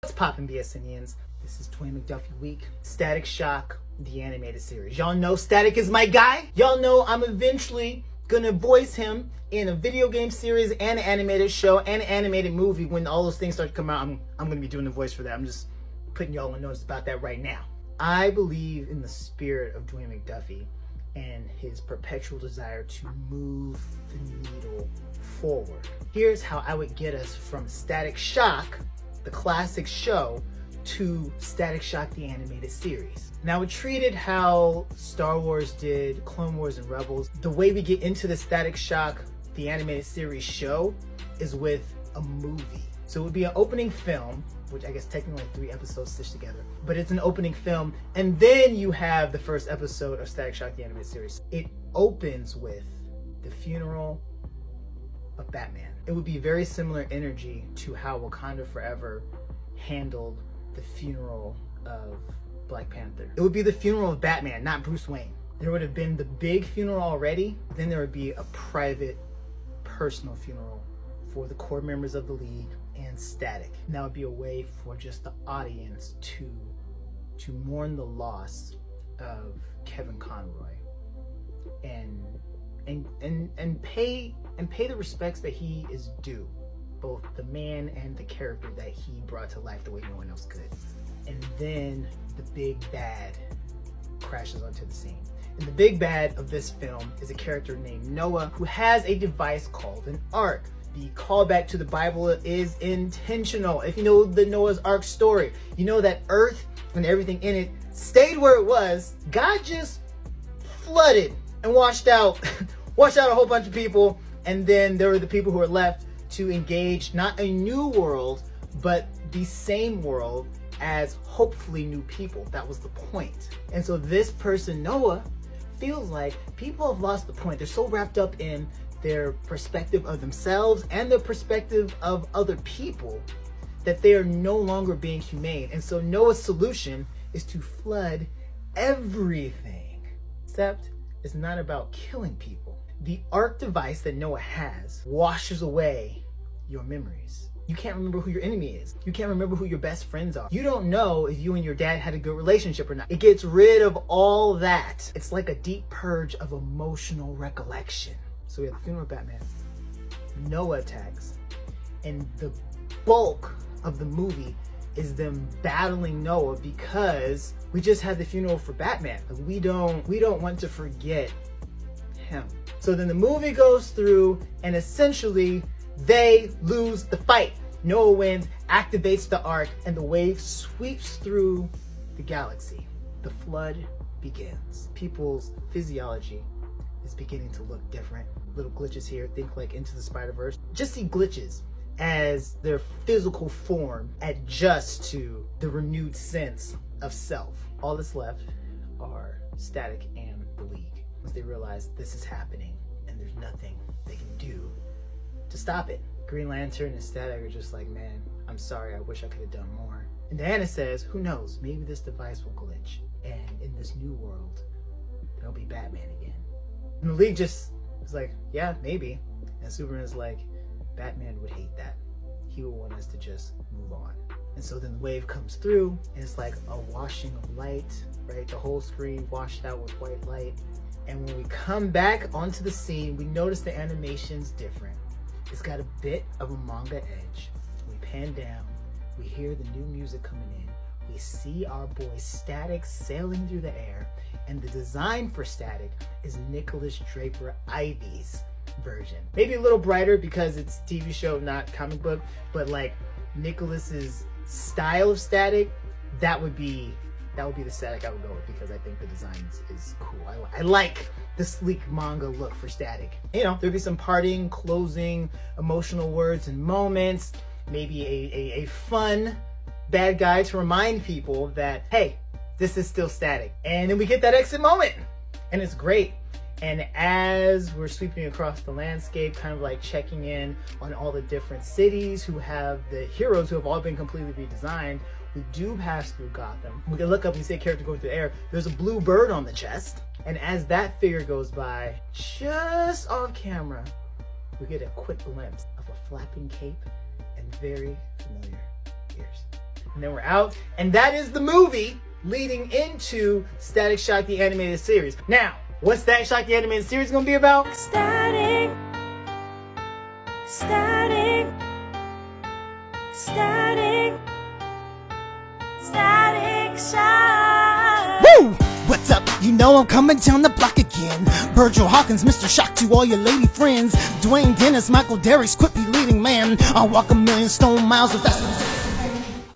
What's poppin', BSNians? This is Dwayne McDuffie Week. Static Shock, the animated series. Y'all know Static is my guy. Y'all know I'm eventually gonna voice him in a video game series and an animated show and an animated movie. When all those things start to come out, I'm gonna be doing the voice for that. I'm just putting y'all on notice about that right now. I believe in the spirit of Dwayne McDuffie and his perpetual desire to move the needle forward. Here's how I would get us from Static Shock, the classic show, to Static Shock, the animated series. Now, I would treat it how Star Wars did Clone Wars and Rebels. The way we get into the Static Shock, the animated series show, is with a movie. So it would be an opening film, which I guess technically 3 episodes stitched together, but it's an opening film, and then you have the first episode of Static Shock, the animated series. It opens with the funeral of Batman. It would be very similar energy to how Wakanda Forever handled the funeral of Black Panther. It would be the funeral of Batman, not Bruce Wayne. There would have been the big funeral already, then there would be a private, personal funeral for the core members of the League and Static. And that would be a way for just the audience to mourn the loss of Kevin Conroy and pay the respects that he is due, both the man and the character that he brought to life the way no one else could. And then the big bad crashes onto the scene. And the big bad of this film is a character named Noah, who has a device called an Ark. The callback to the Bible is intentional. If you know the Noah's Ark story, you know that Earth and everything in it stayed where it was. God just flooded and washed out a whole bunch of people, and then there were the people who were left to engage not a new world, but the same world as hopefully new people. That was the point. And so this person, Noah, feels like people have lost the point. They're so wrapped up in their perspective of themselves and their perspective of other people that they are no longer being humane. And so Noah's solution is to flood everything. Except it's not about killing people. The Ark device that Noah has washes away your memories. You can't remember who your enemy is. You can't remember who your best friends are. You don't know if you and your dad had a good relationship or not. It gets rid of all that. It's like a deep purge of emotional recollection. So we have the funeral of Batman, Noah attacks, and the bulk of the movie is them battling Noah because we just had the funeral for Batman. We don't want to forget him. So then the movie goes through and essentially they lose the fight. Noah wins, activates the Ark, and the wave sweeps through the galaxy. The flood begins. People's physiology is beginning to look different. Little glitches here, think like Into the Spider-Verse. Just see glitches as their physical form adjusts to the renewed sense of self. All that's left are Static and the League. Once they realize this is happening and there's nothing they can do to stop it. Green Lantern and Static are just like, man, I'm sorry, I wish I could have done more. And Diana says, who knows, maybe this device will glitch, and in this new world, there'll be Batman again. And the League just is like, yeah, maybe. And Superman's like, Batman would hate that. He would want us to just move on. And so then the wave comes through, and it's like a washing of light, right? The whole screen washed out with white light. And when we come back onto the scene, we notice the animation's different. It's got a bit of a manga edge. We pan down, we hear the new music coming in, we see our boy Static sailing through the air, and the design for Static is Nicholas Draper Ivy's version. Maybe a little brighter because it's TV show, not comic book, but like Nicholas's style of Static, that would be the Static I would go with, because I think the design is cool. I like the sleek manga look for Static. You know, there'd be some parting, closing, emotional words and moments, maybe a fun bad guy to remind people that, hey, this is still Static. And then we get that exit moment, and it's great. And as we're sweeping across the landscape, kind of like checking in on all the different cities who have the heroes who have all been completely redesigned, we do pass through Gotham. We can look up and see a character going through the air. There's a blue bird on the chest. And as that figure goes by, just off camera, we get a quick glimpse of a flapping cape and very familiar ears. And then we're out. And that is the movie leading into Static Shock, the animated series. Now, what's Static Shock, the animated series going to be about? Static Shock. Woo! What's up? You know I'm coming down the block again. Virgil Hawkins, Mr. Shock to all your lady friends. Dwayne Dennis, Michael Derrick's quit be leading man. I'll walk a million stone miles if that's what